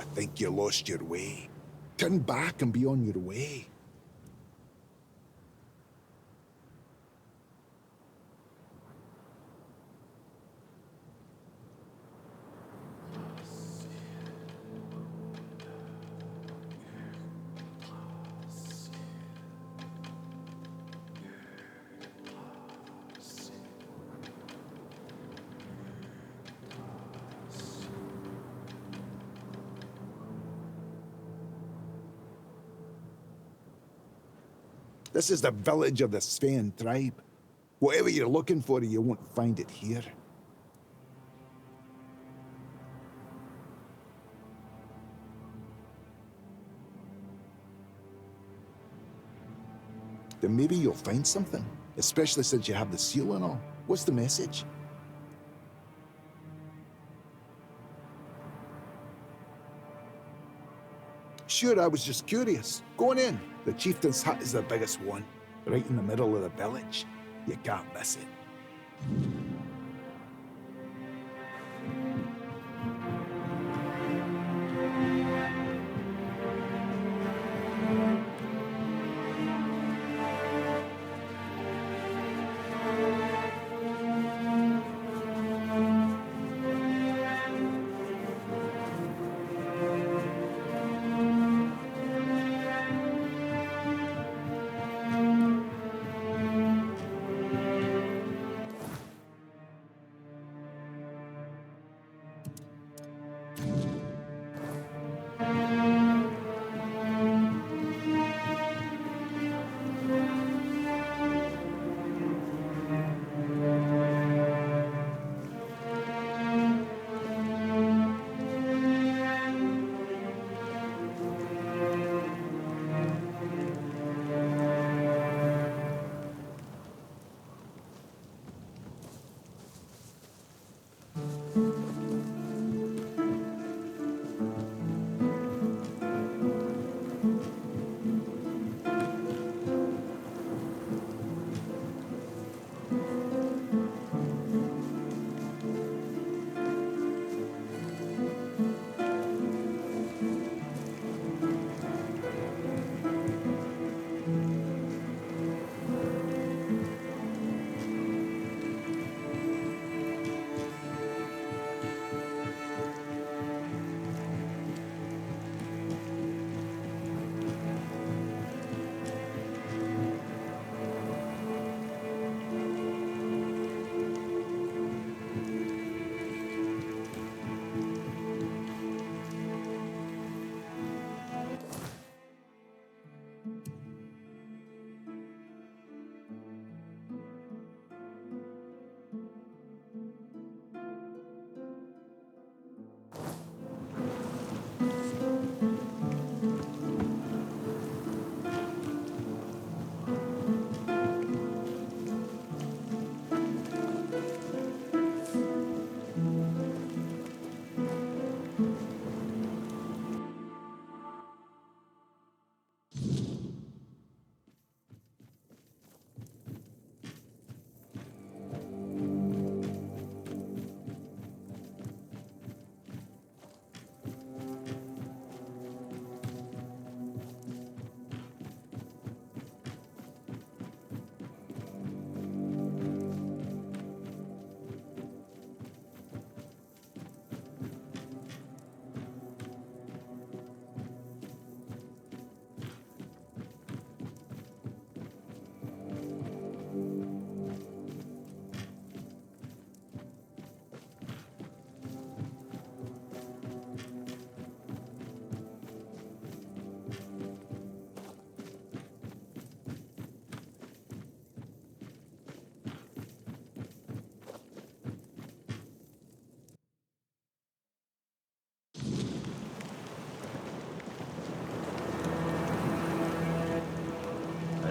I think you lost your way. Turn back and be on your way. This is the village of the Sven tribe. Whatever you're looking for, you won't find it here. Then maybe you'll find something, especially since you have the seal and all. What's the message? Sure, I was just curious. Go on in. The chieftain's hut is the biggest one, right in the middle of the village. You can't miss it.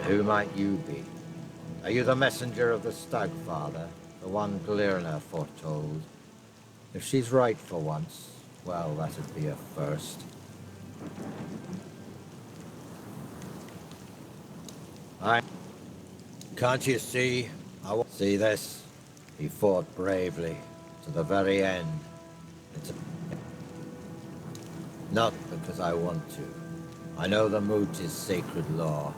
Who might you be? Are you the messenger of the Stag Father, the one Glirna foretold? If she's right for once, well, that'd be a first. Can't you see? See this? He fought bravely, to the very end. Not because I want to. I know the moot is sacred law.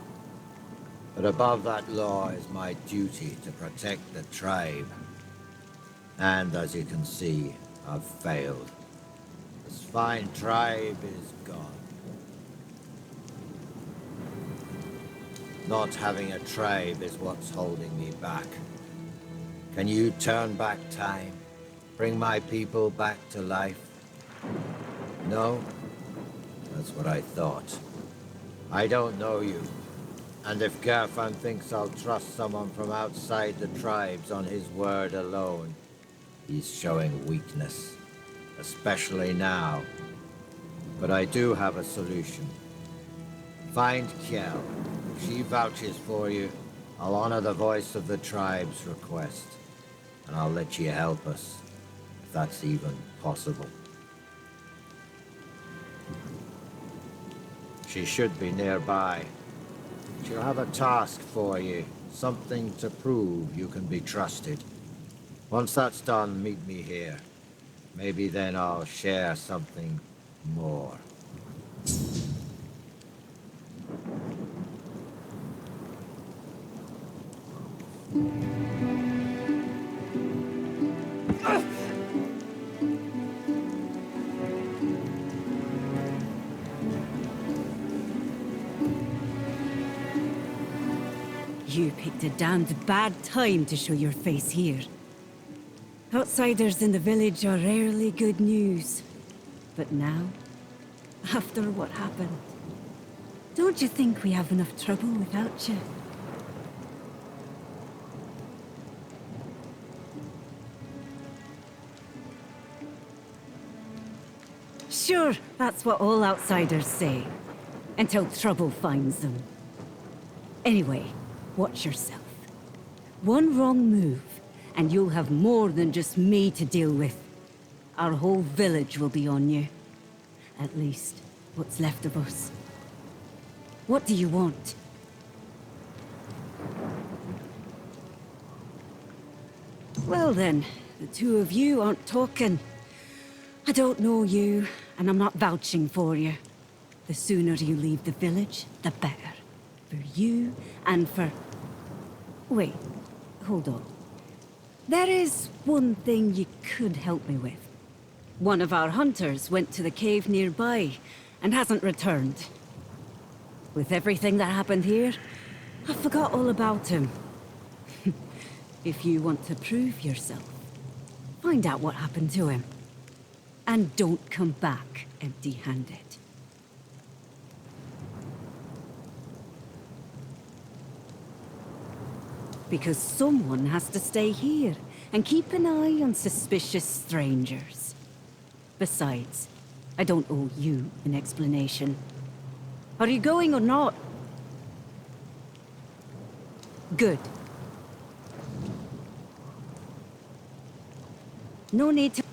But above that law is my duty to protect the tribe. And as you can see, I've failed. This fine tribe is gone. Not having a tribe is what's holding me back. Can you turn back time? Bring my people back to life? No? That's what I thought. I don't know you. And if Gerfan thinks I'll trust someone from outside the tribes on his word alone, he's showing weakness. Especially now. But I do have a solution. Find Kjell. If she vouches for you, I'll honor the voice of the tribe's request. And I'll let you help us, if that's even possible. She should be nearby. She'll have a task for you, something to prove you can be trusted. Once that's done, meet me here. Maybe then I'll share something more. You picked a damned bad time to show your face here. Outsiders in the village are rarely good news. But now, after what happened, don't you think we have enough trouble without you? Sure, that's what all outsiders say. Until trouble finds them. Anyway, watch yourself. One wrong move, and you'll have more than just me to deal with. Our whole village will be on you. At least, what's left of us. What do you want? Well then, the two of you aren't talking. I don't know you, and I'm not vouching for you. The sooner you leave the village, the better. For you, and for... Wait, hold on. There is one thing you could help me with. One of our hunters went to the cave nearby, and hasn't returned. With everything that happened here, I forgot all about him. If you want to prove yourself, find out what happened to him. And don't come back empty-handed. Because someone has to stay here and keep an eye on suspicious strangers. Besides, I don't owe you an explanation. Are you going or not? Good. No need to...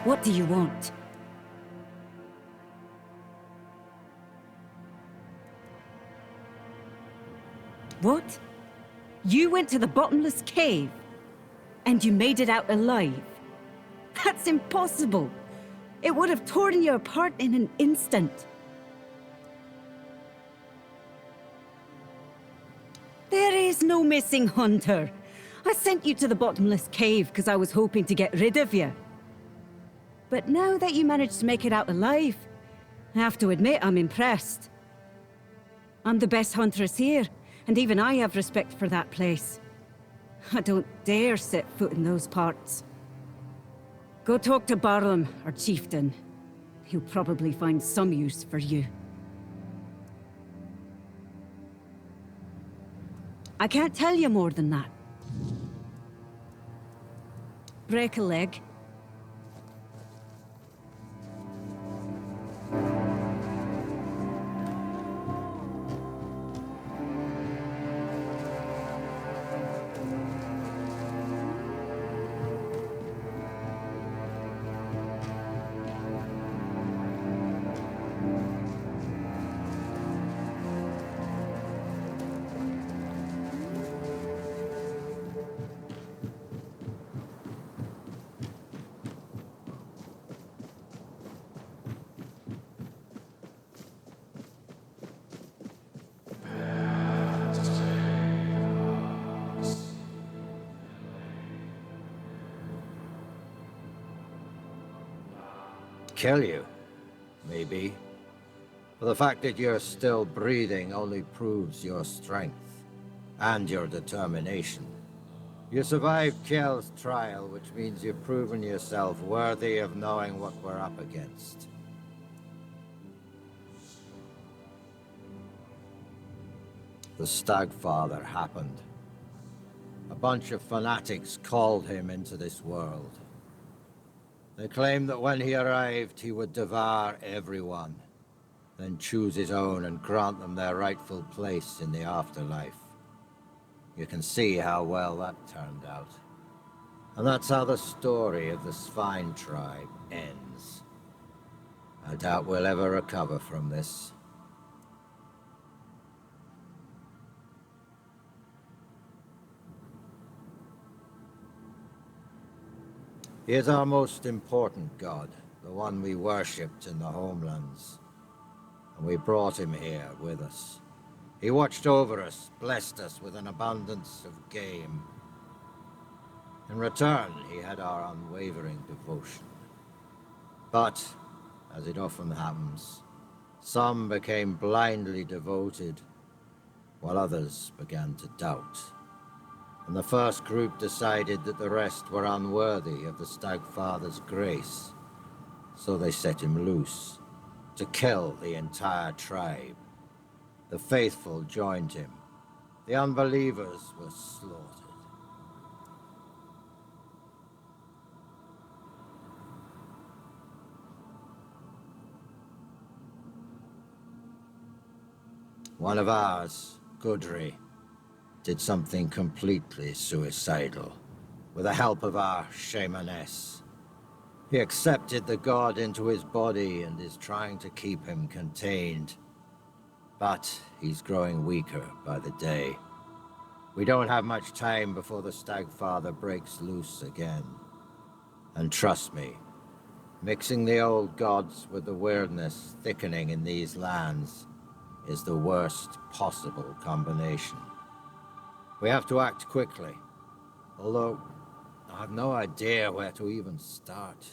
What do you want? What? You went to the bottomless cave? And you made it out alive? That's impossible! It would have torn you apart in an instant. There is no missing hunter. I sent you to the bottomless cave because I was hoping to get rid of you. But now that you managed to make it out alive, I have to admit I'm impressed. I'm the best huntress here, and even I have respect for that place. I don't dare set foot in those parts. Go talk to Barlam, our chieftain. He'll probably find some use for you. I can't tell you more than that. Break a leg. Kill you, maybe. But the fact that you're still breathing only proves your strength and your determination. You survived Kjell's trial, which means you've proven yourself worthy of knowing what we're up against. The Stagfather happened. A bunch of fanatics called him into this world. They claimed that when he arrived, he would devour everyone, then choose his own and grant them their rightful place in the afterlife. You can see how well that turned out. And that's how the story of the Svine tribe ends. I doubt we'll ever recover from this. He is our most important god, the one we worshipped in the homelands. And we brought him here with us. He watched over us, blessed us with an abundance of game. In return, he had our unwavering devotion. But as it often happens. Some became blindly devoted, while others began to doubt. And the first group decided that the rest were unworthy of the Stagfather's grace, so they set him loose, to kill the entire tribe. The faithful joined him. The unbelievers were slaughtered. One of ours, Gudry, did something completely suicidal. With the help of our shamaness, he accepted the god into his body and is trying to keep him contained. But he's growing weaker by the day. We don't have much time before the Stagfather breaks loose again. And trust me, mixing the old gods with the Wyrdness thickening in these lands is the worst possible combination. We have to act quickly, although I have no idea where to even start.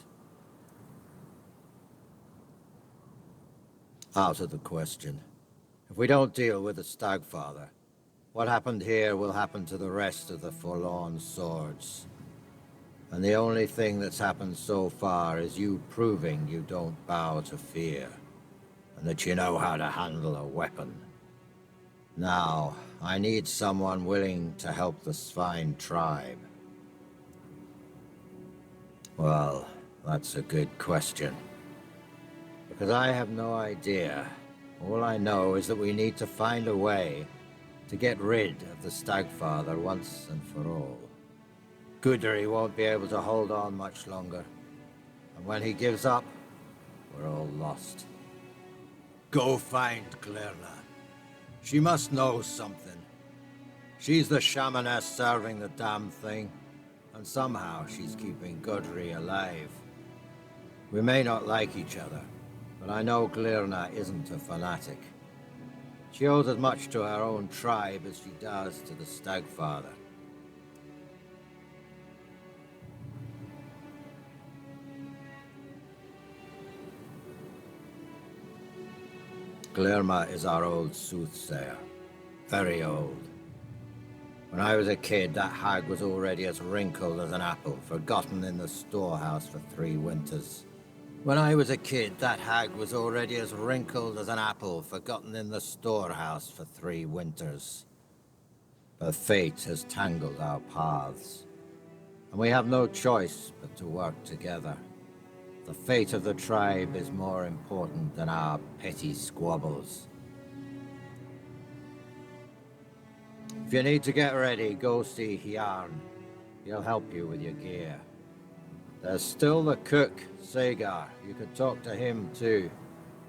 Out of the question. If we don't deal with the Stagfather, what happened here will happen to the rest of the Forlorn Swords. And the only thing that's happened so far is you proving you don't bow to fear, and that you know how to handle a weapon. Now, I need someone willing to help the Svine tribe. Well, that's a good question. Because I have no idea. All I know is that we need to find a way to get rid of the Stagfather once and for all. Gudry won't be able to hold on much longer. And when he gives up, we're all lost. Go find Glirna. She must know something. She's the shamaness serving the damn thing, and somehow she's keeping Gudry alive. We may not like each other, but I know Glirna isn't a fanatic. She owes as much to her own tribe as she does to the Stagfather. Glirna is our old soothsayer. Very old. When I was a kid, that hag was already as wrinkled as an apple, forgotten in the storehouse for 3 winters. When I was a kid, that hag was already as wrinkled as an apple, forgotten in the storehouse for 3 winters. But fate has tangled our paths, and we have no choice but to work together. The fate of the tribe is more important than our petty squabbles. If you need to get ready, go see Hjarn. He'll help you with your gear. There's still the cook, Sagar. You could talk to him too.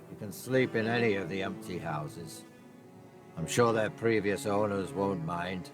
You can sleep in any of the empty houses. I'm sure their previous owners won't mind.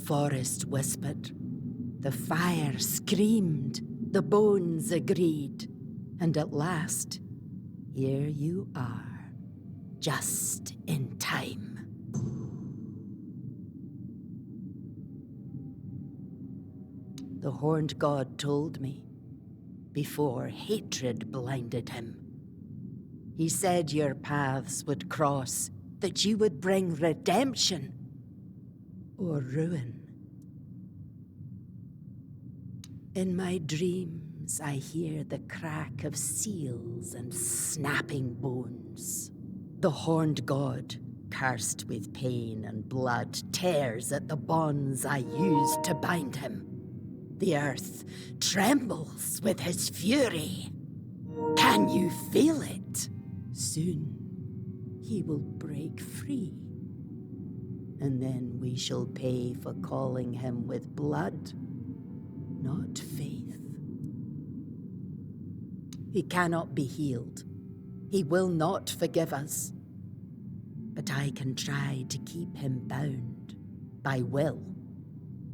forest whispered, the fire screamed, the bones agreed, and at last, here you are, just in time. The horned god told me, before hatred blinded him. He said your paths would cross, that you would bring redemption or ruin. In my dreams, I hear the crack of seals and snapping bones. The horned god, cursed with pain and blood, tears at the bonds I used to bind him. The earth trembles with his fury. Can you feel it? Soon, he will break free. And then we shall pay for calling him with blood, not faith. He cannot be healed. He will not forgive us. But I can try to keep him bound by will,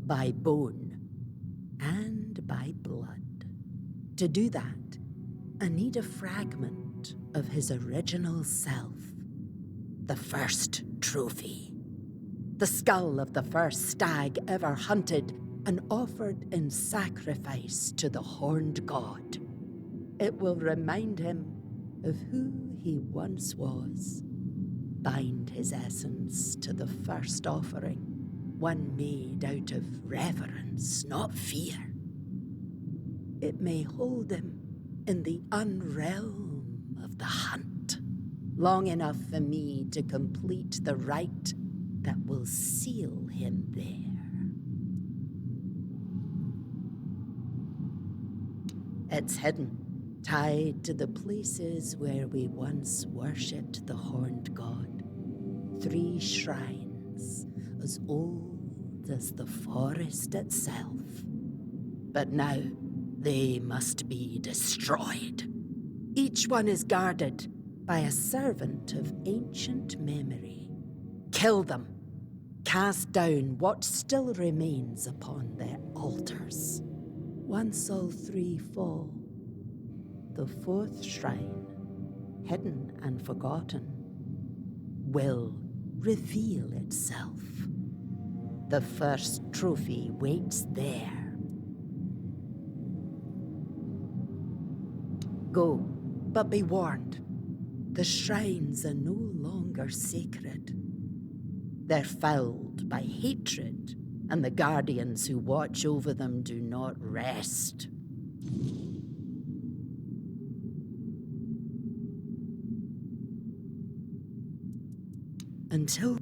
by bone, and by blood. To do that, I need a fragment of his original self. The first trophy. The skull of the first stag ever hunted and offered in sacrifice to the horned god. It will remind him of who he once was. Bind his essence to the first offering, one made out of reverence, not fear. It may hold him in the unrealm of the hunt, long enough for me to complete the rite that will seal him there. It's hidden, tied to the places where we once worshipped the horned god. 3 shrines, as old as the forest itself. But now, they must be destroyed. Each one is guarded by a servant of ancient memory. Kill them. Cast down what still remains upon their altars. Once all 3 fall, the 4th shrine, hidden and forgotten, will reveal itself. The first trophy waits there. Go, but be warned. The shrines are no longer sacred. They're fouled by hatred, and the guardians who watch over them do not rest. Until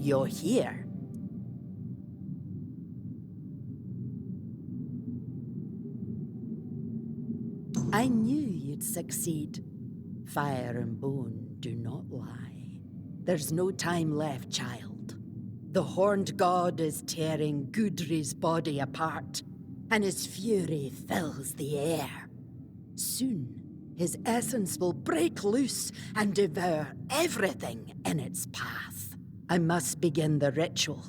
you're here. I knew you'd succeed. Fire and bone do not lie. There's no time left, child. The horned god is tearing Gudri's body apart, and his fury fills the air. Soon, his essence will break loose and devour everything in its path. I must begin the ritual.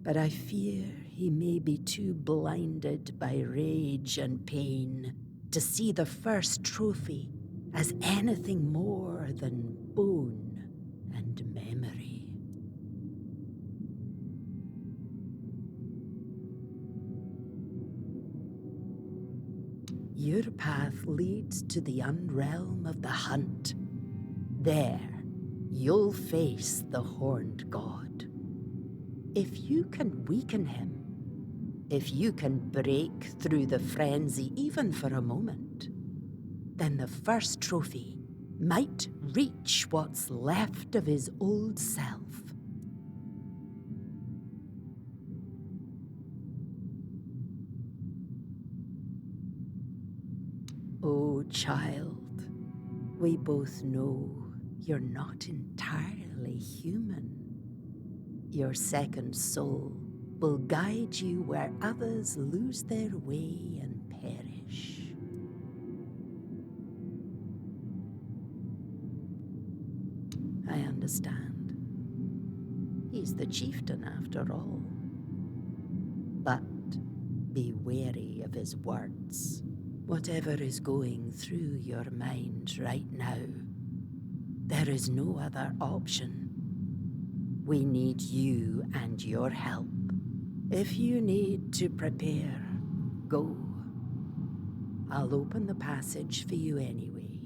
But I fear he may be too blinded by rage and pain to see the first trophy as anything more than bone and memory. Your path leads to the unrealm of the hunt. There, you'll face the horned god. If you can weaken him, if you can break through the frenzy even for a moment, then the first trophy might reach what's left of his old self. Oh, child, we both know you're not entirely human. Your second soul will guide you where others lose their way and perish. I understand. He's the chieftain after all. But be wary of his words. Whatever is going through your mind right now, there is no other option. We need you and your help. If you need to prepare, go. I'll open the passage for you anyway.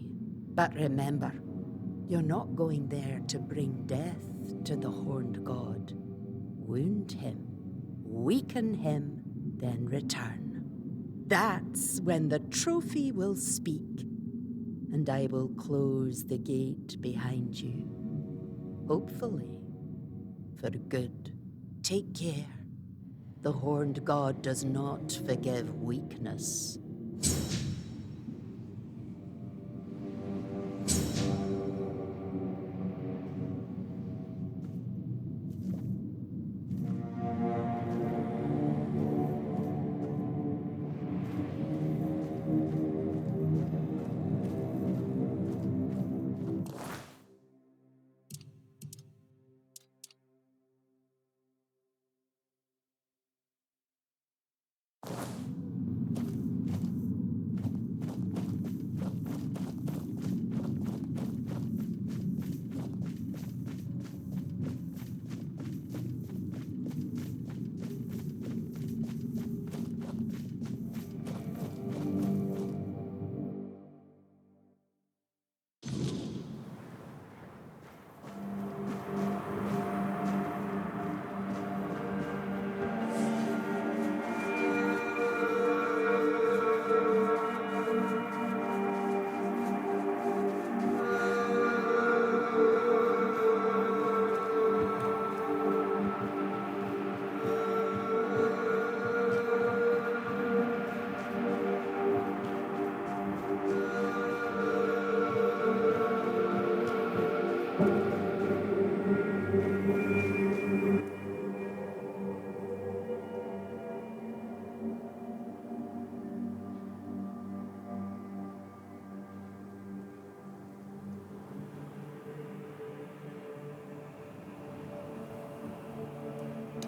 But remember, you're not going there to bring death to the horned god. Wound him, weaken him, then return. That's when the trophy will speak, and I will close the gate behind you. Hopefully, for good. Take care. The horned god does not forgive weakness.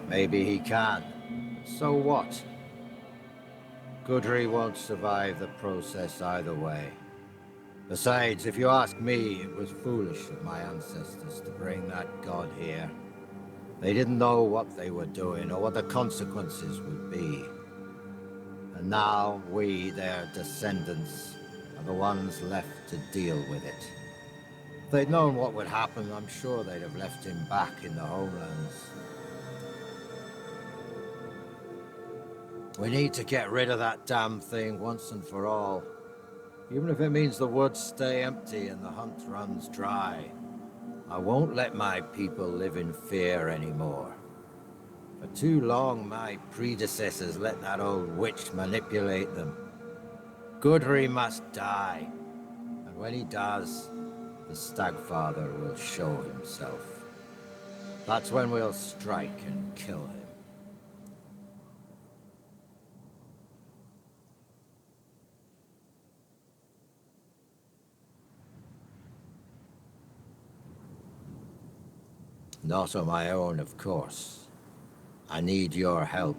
Maybe he can. So what? Gudri won't survive the process either way. Besides, if you ask me, it was foolish of my ancestors to bring that god here. They didn't know what they were doing or what the consequences would be. And now we, their descendants, are the ones left to deal with it. If they'd known what would happen, I'm sure they'd have left him back in the homelands. We need to get rid of that damn thing once and for all. Even if it means the woods stay empty and the hunt runs dry. I won't let my people live in fear anymore. For too long, my predecessors let that old witch manipulate them. Gudry must die, and when he does, the Stagfather will show himself. That's when we'll strike and kill him. Not on my own, of course. I need your help.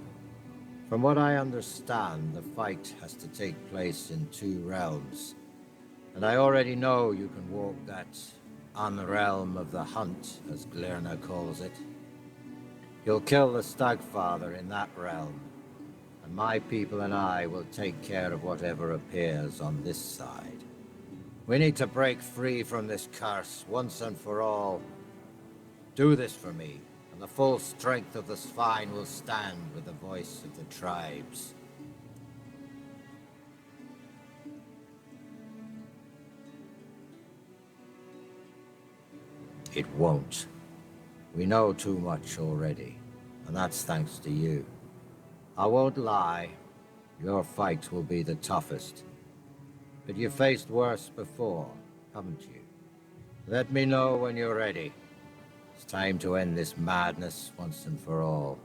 From what I understand, the fight has to take place in 2 realms. And I already know you can walk that unrealm of the hunt, as Glirna calls it. You'll kill the Stagfather in that realm, and my people and I will take care of whatever appears on this side. We need to break free from this curse once and for all. Do this for me, and the full strength of the Svine will stand with the voice of the tribes. It won't. We know too much already, and that's thanks to you. I won't lie, your fight will be the toughest. But you've faced worse before, haven't you? Let me know when you're ready. It's time to end this madness once and for all.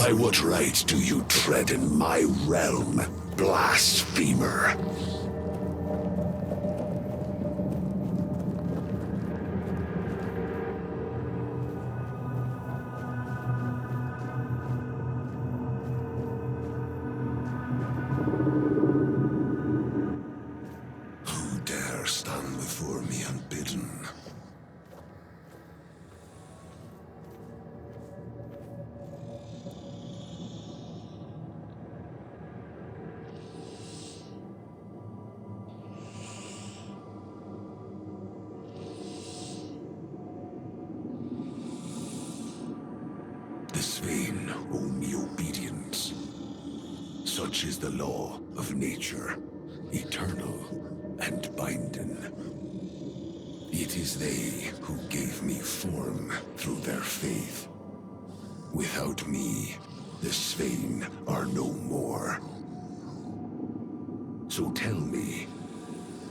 By what right do you tread in my realm, blasphemer? Who dare stand before me unbidden? The Svain owe me obedience. Such is the law of nature, eternal and binding. It is they who gave me form through their faith. Without me, the Svain are no more. So tell me,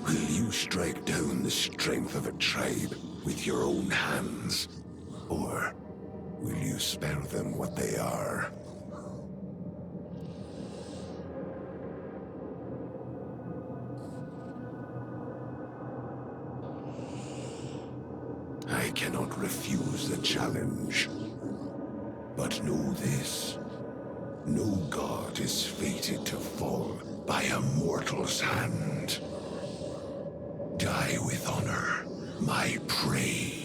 will you strike down the strength of a tribe with your own hands? Or will you spare them what they are? I cannot refuse the challenge. But know this. No god is fated to fall by a mortal's hand. Die with honor, my prey.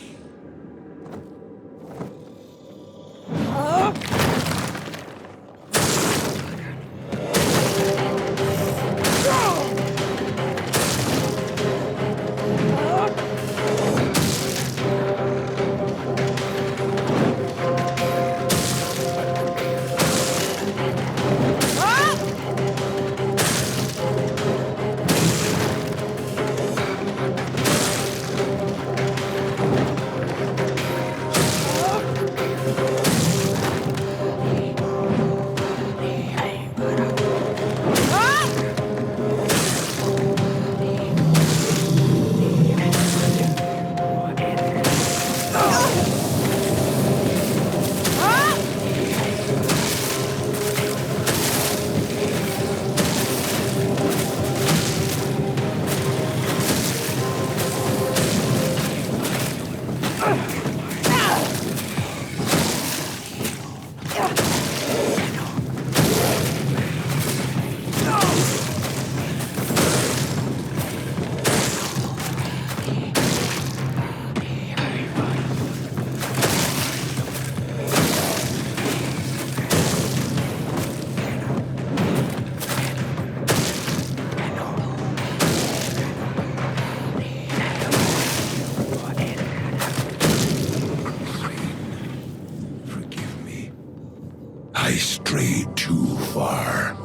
I strayed too far.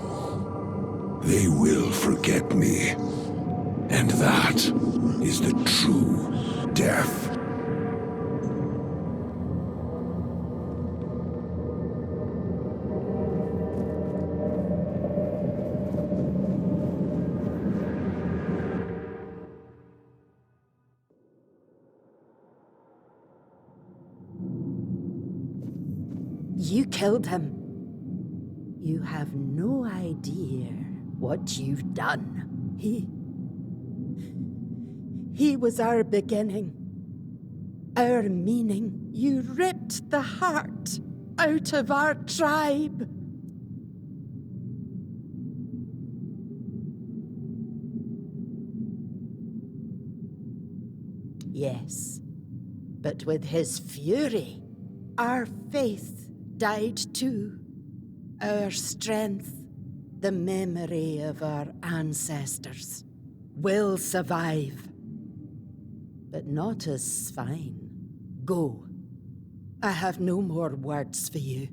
They will forget me. And that is the true death. You killed him. You have no idea what you've done. He was our beginning, our meaning. You ripped the heart out of our tribe. Yes, but with his fury, our faith died too. Our strength, the memory of our ancestors, will survive. But not as swine. Go. I have no more words for you.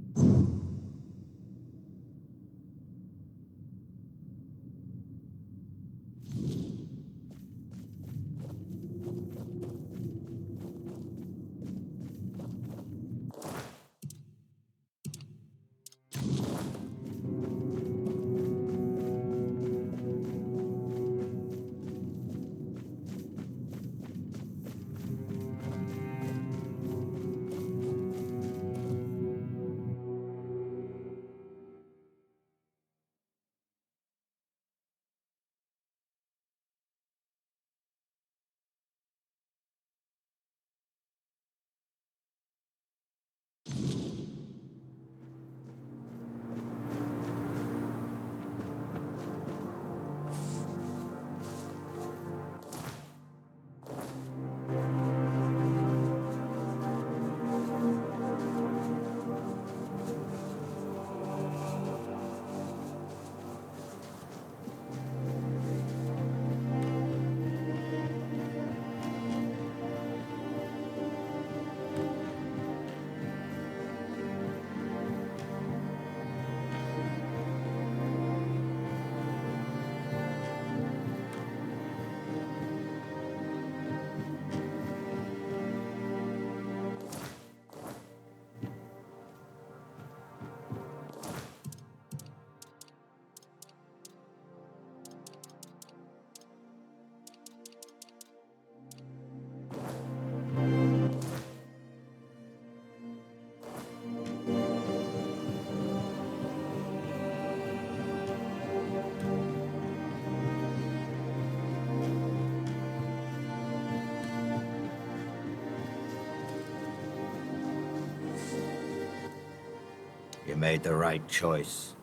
made the right choice.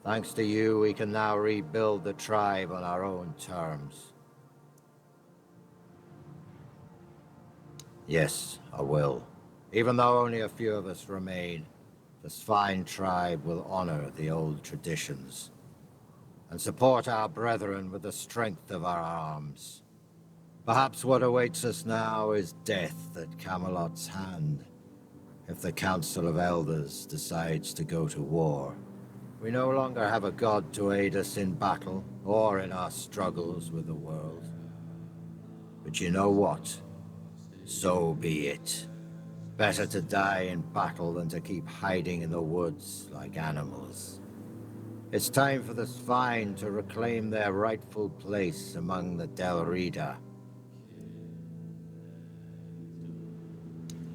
Thanks to you, we can now rebuild the tribe on our own terms. Yes, I will. Even though only a few of us remain, this fine tribe will honor the old traditions and support our brethren with the strength of our arms. Perhaps what awaits us now is death at Camelot's hand, if the Council of Elders decides to go to war. We no longer have a god to aid us in battle or in our struggles with the world. But you know what? So be it. Better to die in battle than to keep hiding in the woods like animals. It's time for the Svine to reclaim their rightful place among the Del Rida.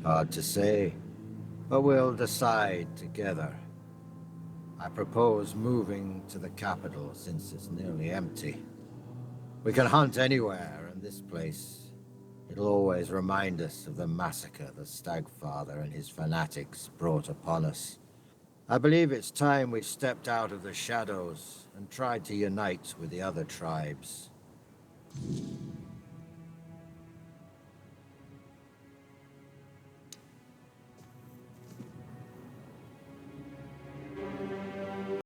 Hard to say, but we'll decide together. I propose moving to the capital since it's nearly empty. We can hunt anywhere, and this place, it'll always remind us of the massacre the Stagfather and his fanatics brought upon us. I believe it's time we stepped out of the shadows and tried to unite with the other tribes.